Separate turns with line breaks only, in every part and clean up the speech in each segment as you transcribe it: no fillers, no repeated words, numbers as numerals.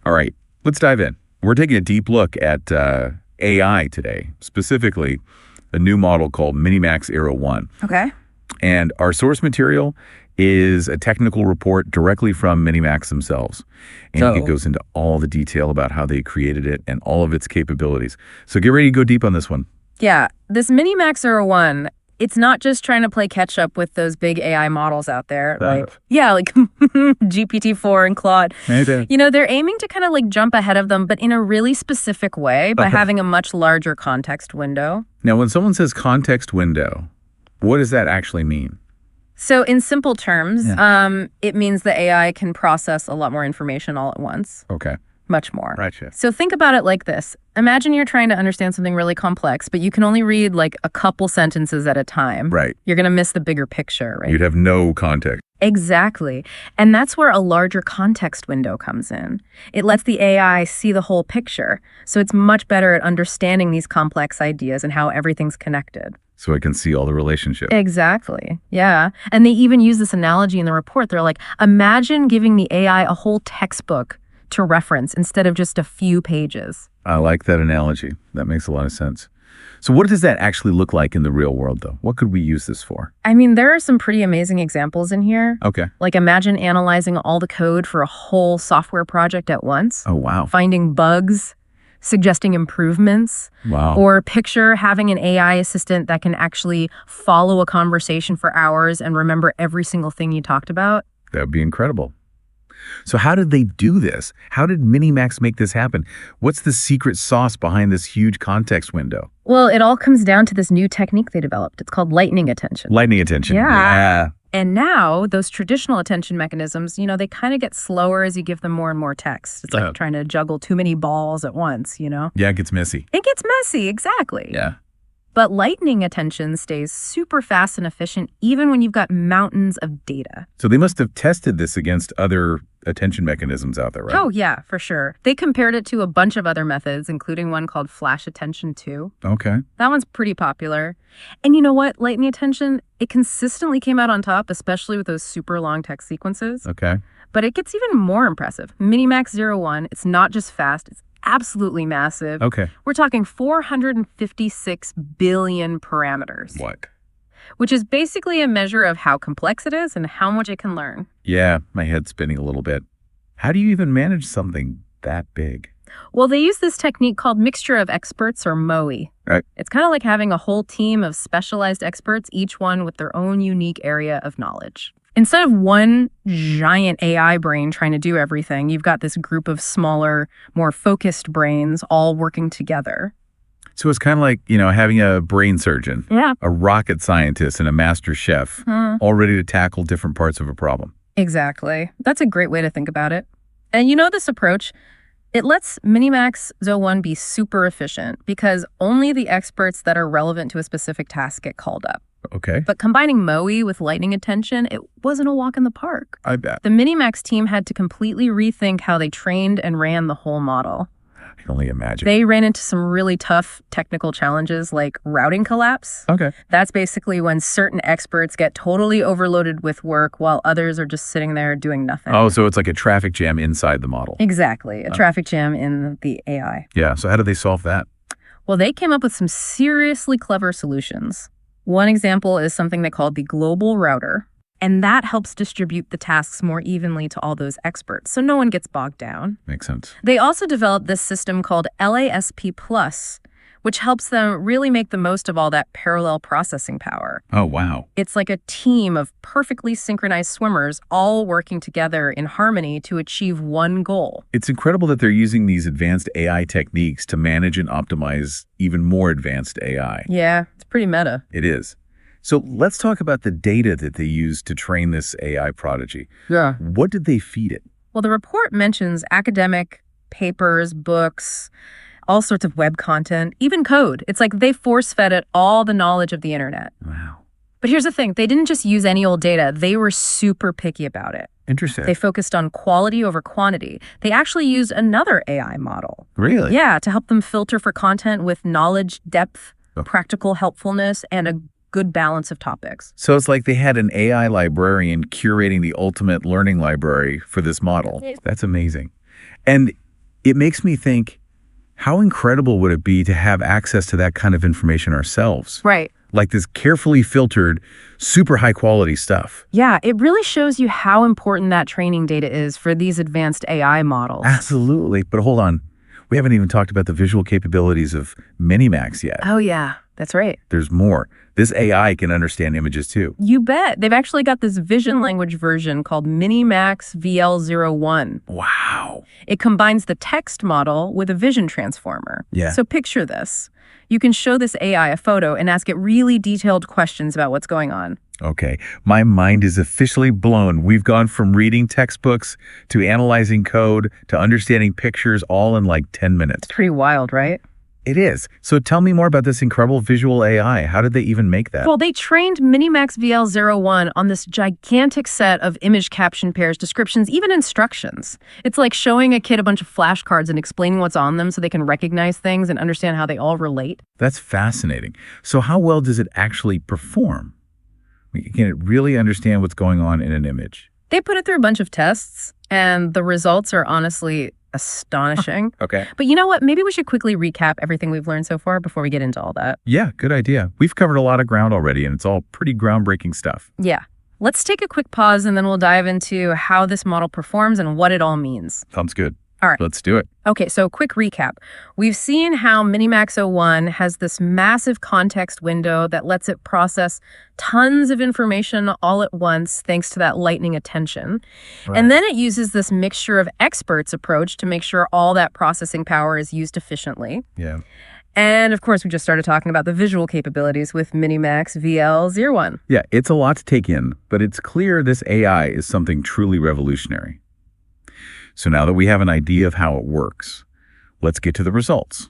All right, let's dive in. We're taking a deep look at AI today, specifically a new model called MiniMax-01.
Okay.
And our source material is a technical report directly from MiniMax themselves. And it goes into all the detail about how they created it and all of its capabilities. So get ready to go deep on this one.
Yeah, this MiniMax-01, it's not just trying to play catch up with those big AI models out there. Like GPT-4 and Claude. You know, they're aiming to kind of like jump ahead of them, but in a really specific way by having a much larger context window.
Now, when someone says context window, what does that actually mean?
So in simple terms, it means the AI can process a lot more information all at once.
Okay.
Much more.
Gotcha.
So think about it like this. Imagine you're trying to understand something really complex, but you can only read like a couple sentences at a time.
Right.
You're going to miss the bigger picture, right?
You'd have no context.
Exactly. And that's where a larger context window comes in. It lets the AI see the whole picture. So it's much better at understanding these complex ideas and how everything's connected.
So it can see all the relationships.
Exactly. Yeah. And they even use this analogy in the report. They're like, imagine giving the AI a whole textbook to reference instead of just a few pages.
I like that analogy. That makes a lot of sense. So what does that actually look like in the real world, though? What could we use this for?
I mean, there are some pretty amazing examples in here.
Okay.
Like imagine analyzing all the code for a whole software project at once.
Oh, wow.
Finding bugs, suggesting improvements.
Wow.
Or picture having an AI assistant that can actually follow a conversation for hours and remember every single thing you talked about.
That would be incredible. So how did they do this? How did MiniMax make this happen? What's the secret sauce behind this huge context window?
Well, it all comes down to this new technique they developed. It's called lightning attention.
Lightning attention.
Yeah. And now those traditional attention mechanisms, you know, they kind of get slower as you give them more and more text. It's like trying to juggle too many balls at once, you know?
Yeah, it gets messy.
It gets messy, exactly.
Yeah.
But lightning attention stays super fast and efficient even when you've got mountains of data.
So they must have tested this against other attention mechanisms out there, right?
Oh, yeah, for sure. They compared it to a bunch of other methods, including one called flash attention 2.
Okay.
That one's pretty popular. And you know what? Lightning attention, it consistently came out on top, especially with those super long text sequences.
Okay.
But it gets even more impressive. MiniMax-01, it's not just fast, it's absolutely massive.
Okay.
We're talking 456 billion parameters.
What?
Which is basically a measure of how complex it is and how much it can learn.
Yeah, my head's spinning a little bit. How do you even manage something that big?
Well, they use this technique called mixture of experts, or MOE.
Right.
It's kind of like having a whole team of specialized experts, each one with their own unique area of knowledge. Instead of one giant AI brain trying to do everything, you've got this group of smaller, more focused brains all working together.
So it's kind of like, you know, having a brain surgeon,
Yeah.
a rocket scientist, and a master chef, all ready to tackle different parts of a problem.
Exactly. That's a great way to think about it. And you know, this approach, it lets MiniMax-01 be super efficient because only the experts that are relevant to a specific task get called up.
Okay.
But combining MOE with lightning attention, it wasn't a walk in the park.
I bet.
The MiniMax team had to completely rethink how they trained and ran the whole model.
I can only imagine.
They ran into some really tough technical challenges like routing collapse.
Okay.
That's basically when certain experts get totally overloaded with work while others are just sitting there doing nothing.
Oh, so it's like a traffic jam inside the model.
Exactly. A traffic jam in the AI.
Yeah. So how did they solve that?
Well, they came up with some seriously clever solutions. One example is something they called the global router, and that helps distribute the tasks more evenly to all those experts, so no one gets bogged down.
Makes sense.
They also developed this system called LASP+, which helps them really make the most of all that parallel processing power.
Oh, wow.
It's like a team of perfectly synchronized swimmers all working together in harmony to achieve one goal.
It's incredible that they're using these advanced AI techniques to manage and optimize even more advanced AI.
Yeah, it's pretty meta.
It is. So let's talk about the data that they used to train this AI prodigy.
Yeah.
What did they feed it?
Well, the report mentions academic papers, books, all sorts of web content, even code. It's like they force-fed it all the knowledge of the internet.
Wow.
But here's the thing. They didn't just use any old data. They were super picky about it.
Interesting.
They focused on quality over quantity. They actually used another AI model.
Really?
Yeah, to help them filter for content with knowledge, depth, practical helpfulness, and a good balance of topics.
So it's like they had an AI librarian curating the ultimate learning library for this model. That's amazing. And It makes me think, how incredible would it be to have access to that kind of information ourselves?
Right.
Like this carefully filtered, super high quality stuff.
Yeah, it really shows you how important that training data is for these advanced AI models.
Absolutely. But hold on. We haven't even talked about the visual capabilities of MiniMax yet.
Oh, yeah, that's right.
There's more. This AI can understand images too.
You bet. They've actually got this vision language version called MiniMax-01.
Wow.
It combines the text model with a vision transformer.
Yeah.
So picture this. You can show this AI a photo and ask it really detailed questions about what's going on.
Okay, my mind is officially blown. We've gone from reading textbooks to analyzing code to understanding pictures all in like 10 minutes.
Pretty wild, right?
It is. So tell me more about this incredible visual AI. How did they even make that?
Well, they trained MiniMax VL01 on this gigantic set of image caption pairs, descriptions, even instructions. It's like showing a kid a bunch of flashcards and explaining what's on them so they can recognize things and understand how they all relate.
That's fascinating. So how well does it actually perform? Can it really understand what's going on in an image?
They put it through a bunch of tests, and the results are honestly astonishing.
Okay.
But you know what? Maybe we should quickly recap everything we've learned so far before we get into all that.
Yeah, good idea. We've covered a lot of ground already, and it's all pretty groundbreaking stuff.
Yeah. Let's take a quick pause, and then we'll dive into how this model performs and what it all means.
Sounds good.
All right.
Let's do it.
Okay, so quick recap. We've seen how MiniMax-01 has this massive context window that lets it process tons of information all at once thanks to that lightning attention.
Right.
And then it uses this mixture of experts approach to make sure all that processing power is used efficiently.
Yeah.
And of course, we just started talking about the visual capabilities with MiniMax VL01.
Yeah, it's a lot to take in, but it's clear this AI is something truly revolutionary. So now that we have an idea of how it works, let's get to the results.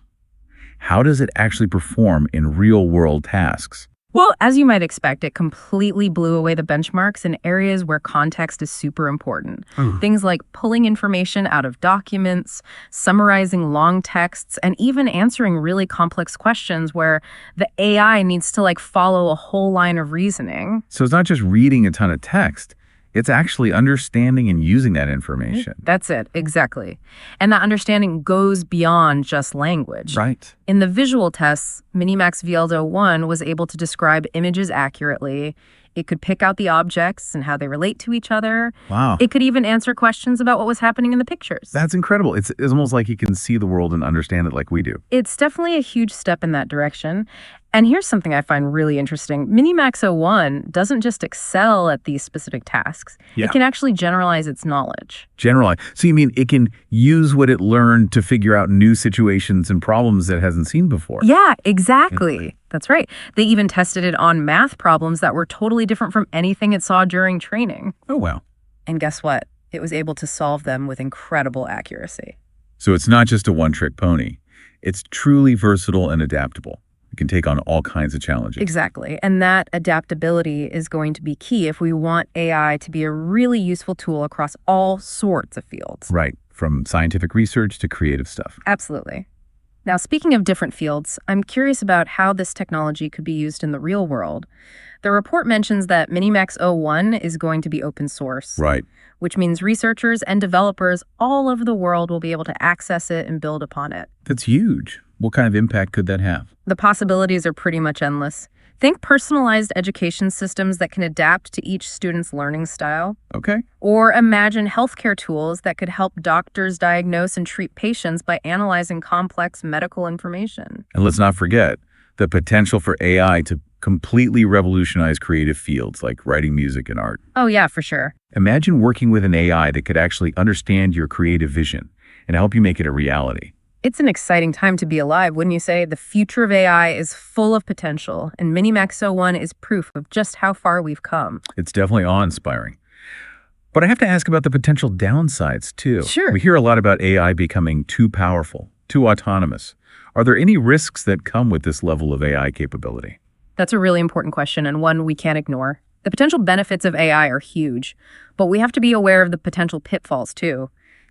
How does it actually perform in real-world tasks?
Well, as you might expect, it completely blew away the benchmarks in areas where context is super important. Things like pulling information out of documents, summarizing long texts, and even answering really complex questions where the AI needs to follow a whole line of reasoning.
So it's not just reading a ton of text. It's actually understanding and using that information.
That's it, exactly. And that understanding goes beyond just language.
Right.
In the visual tests, MiniMax VL01 was able to describe images accurately. It could pick out the objects and how they relate to each other.
Wow.
It could even answer questions about what was happening in the pictures.
That's incredible. It's almost like you can see the world and understand it like we do.
It's definitely a huge step in that direction. And here's something I find really interesting. MiniMax-01 doesn't just excel at these specific tasks.
Yeah.
It can actually generalize its knowledge.
Generalize. So you mean it can use what it learned to figure out new situations and problems that it hasn't seen before?
Yeah, exactly. That's right. They even tested it on math problems that were totally different from anything it saw during training.
Oh, wow.
And guess what? It was able to solve them with incredible accuracy.
So it's not just a one-trick pony. It's truly versatile and adaptable. It can take on all kinds of challenges.
Exactly. And that adaptability is going to be key if we want AI to be a really useful tool across all sorts of fields.
Right. From scientific research to creative stuff.
Absolutely. Now, speaking of different fields, I'm curious about how this technology could be used in the real world. The report mentions that MiniMax-01 is going to be open source.
Right.
Which means researchers and developers all over the world will be able to access it and build upon it.
That's huge. What kind of impact could that have?
The possibilities are pretty much endless. Think personalized education systems that can adapt to each student's learning style.
Okay.
Or imagine healthcare tools that could help doctors diagnose and treat patients by analyzing complex medical information.
And let's not forget the potential for AI to completely revolutionize creative fields like writing music and art.
Oh, yeah, for sure.
Imagine working with an AI that could actually understand your creative vision and help you make it a reality.
It's an exciting time to be alive, wouldn't you say? The future of AI is full of potential, and MiniMax-01 is proof of just how far we've come.
It's definitely awe-inspiring. But I have to ask about the potential downsides, too.
Sure.
We hear a lot about AI becoming too powerful, too autonomous. Are there any risks that come with this level of AI capability?
That's a really important question, and one we can't ignore. The potential benefits of AI are huge, but we have to be aware of the potential pitfalls, too.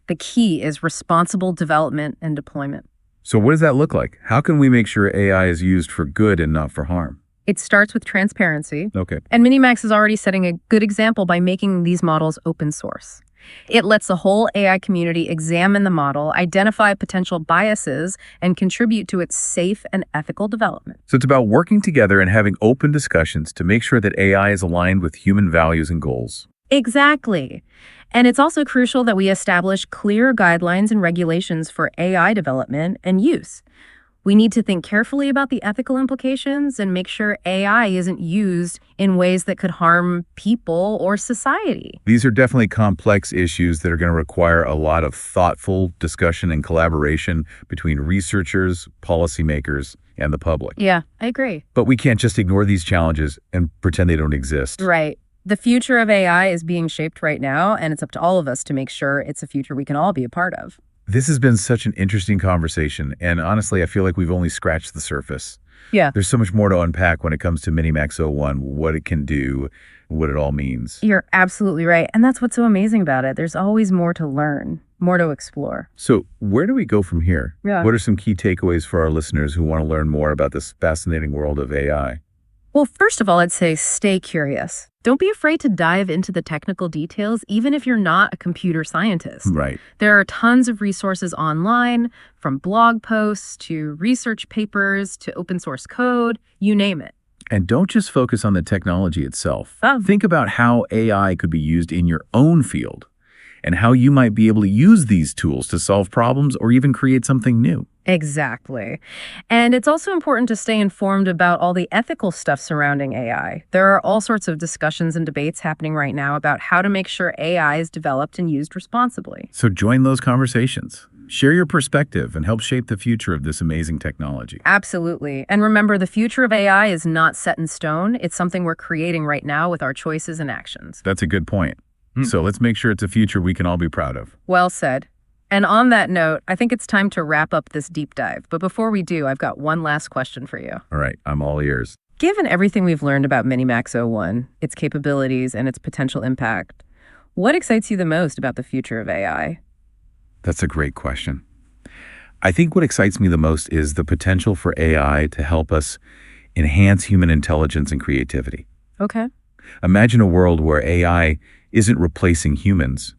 The key is responsible development and deployment.
So what does that look like? How can we make sure AI is used for good and not for harm?
It starts with transparency.
Okay.
And MiniMax is already setting a good example by making these models open source. It lets the whole AI community examine the model, identify potential biases, and contribute to its safe and ethical development.
So it's about working together and having open discussions to make sure that AI is aligned with human values and goals.
Exactly. And it's also crucial that we establish clear guidelines and regulations for AI development and use. We need to think carefully about the ethical implications and make sure AI isn't used in ways that could harm people or society.
These are definitely complex issues that are going to require a lot of thoughtful discussion and collaboration between researchers, policymakers, and the public.
Yeah, I agree.
But we can't just ignore these challenges and pretend they don't exist.
Right. The future of AI is being shaped right now, and it's up to all of us to make sure it's a future we can all be a part of.
This has been such an interesting conversation, and honestly, I feel like we've only scratched the surface.
Yeah.
There's so much more to unpack when it comes to MiniMax-01, what it can do, what it all means.
You're absolutely right. And that's what's so amazing about it. There's always more to learn, more to explore.
So where do we go from here?
Yeah.
What are some key takeaways for our listeners who want to learn more about this fascinating world of AI?
Well, first of all, I'd say stay curious. Don't be afraid to dive into the technical details, even if you're not a computer scientist.
Right.
There are tons of resources online, from blog posts to research papers to open source code, you name it.
And don't just focus on the technology itself.
Oh.
Think about how AI could be used in your own field and how you might be able to use these tools to solve problems or even create something new.
Exactly. And it's also important to stay informed about all the ethical stuff surrounding AI. There are all sorts of discussions and debates happening right now about how to make sure AI is developed and used responsibly.
So join those conversations. Share your perspective and help shape the future of this amazing technology.
Absolutely. And remember, the future of AI is not set in stone. It's something we're creating right now with our choices and actions.
That's a good point. So let's make sure it's a future we can all be proud of.
Well said. And on that note, I think it's time to wrap up this deep dive. But before we do, I've got one last question for you.
All right, I'm all ears.
Given everything we've learned about MiniMax-01, its capabilities, and its potential impact, what excites you the most about the future of AI?
That's a great question. I think what excites me the most is the potential for AI to help us enhance human intelligence and creativity.
Okay.
Imagine a world where AI isn't replacing humans,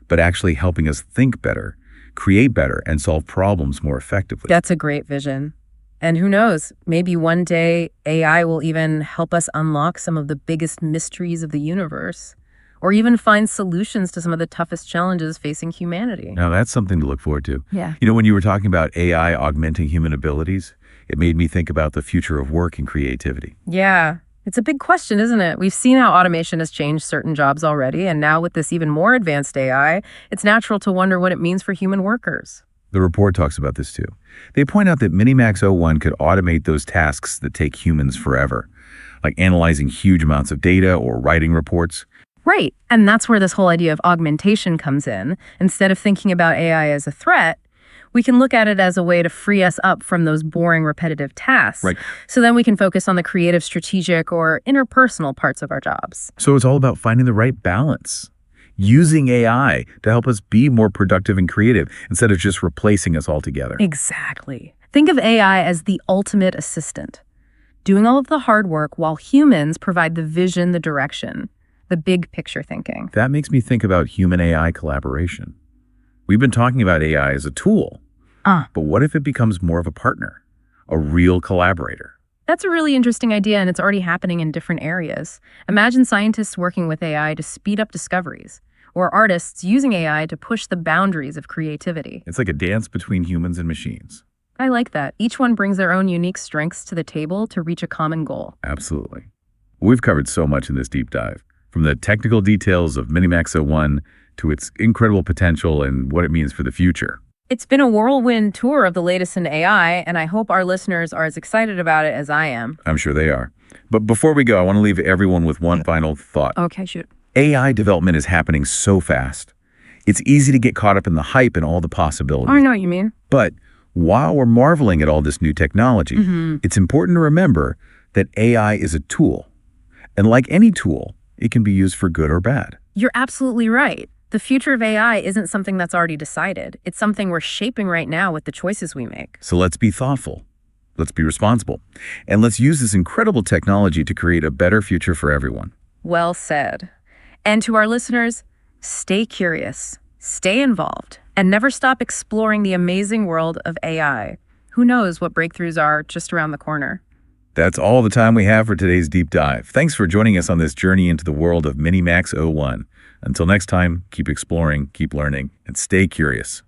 but actually helping us think better, create better, and solve problems more effectively.
That's a great vision. And who knows, maybe one day AI will even help us unlock some of the biggest mysteries of the universe, or even find solutions to some of the toughest challenges facing humanity.
Now, that's something to look forward to.
Yeah.
You know, when you were talking about AI augmenting human abilities, it made me think about the future of work and creativity.
Yeah. It's a big question, isn't it? We've seen how automation has changed certain jobs already, and now with this even more advanced AI, it's natural to wonder what it means for human workers.
The report talks about this too. They point out that MiniMax-01 could automate those tasks that take humans forever, like analyzing huge amounts of data or writing reports.
Right, and that's where this whole idea of augmentation comes in. Instead of thinking about AI as a threat, we can look at it as a way to free us up from those boring, repetitive tasks.
Right.
So then we can focus on the creative, strategic, or interpersonal parts of our jobs.
So it's all about finding the right balance, using AI to help us be more productive and creative instead of just replacing us altogether.
Exactly. Think of AI as the ultimate assistant, doing all of the hard work while humans provide the vision, the direction, the big picture thinking.
That makes me think about human-AI collaboration. We've been talking about AI as a tool, but what if it becomes more of a partner, a real collaborator?
That's a really interesting idea, and it's already happening in different areas. Imagine scientists working with AI to speed up discoveries, or artists using AI to push the boundaries of creativity.
It's like a dance between humans and machines.
I like that. Each one brings their own unique strengths to the table to reach a common goal.
Absolutely. We've covered so much in this deep dive, from the technical details of MiniMax-01 to its incredible potential and what it means for the future.
It's been a whirlwind tour of the latest in AI, and I hope our listeners are as excited about it as I am.
I'm sure they are. But before we go, I want to leave everyone with one final thought.
Okay, shoot.
AI development is happening so fast. It's easy to get caught up in the hype and all the possibilities.
I know what you mean.
But while we're marveling at all this new technology, it's important to remember that AI is a tool. And like any tool, it can be used for good or bad.
You're absolutely right. The future of AI isn't something that's already decided. It's something we're shaping right now with the choices we make.
So let's be thoughtful. Let's be responsible. And let's use this incredible technology to create a better future for everyone.
Well said. And to our listeners, Stay curious, stay involved, and never stop exploring the amazing world of AI. Who knows what breakthroughs are just around the corner?
That's all the time we have for today's deep dive. Thanks for joining us on this journey into the world of MiniMax-01. Until next time, keep exploring, keep learning, and stay curious.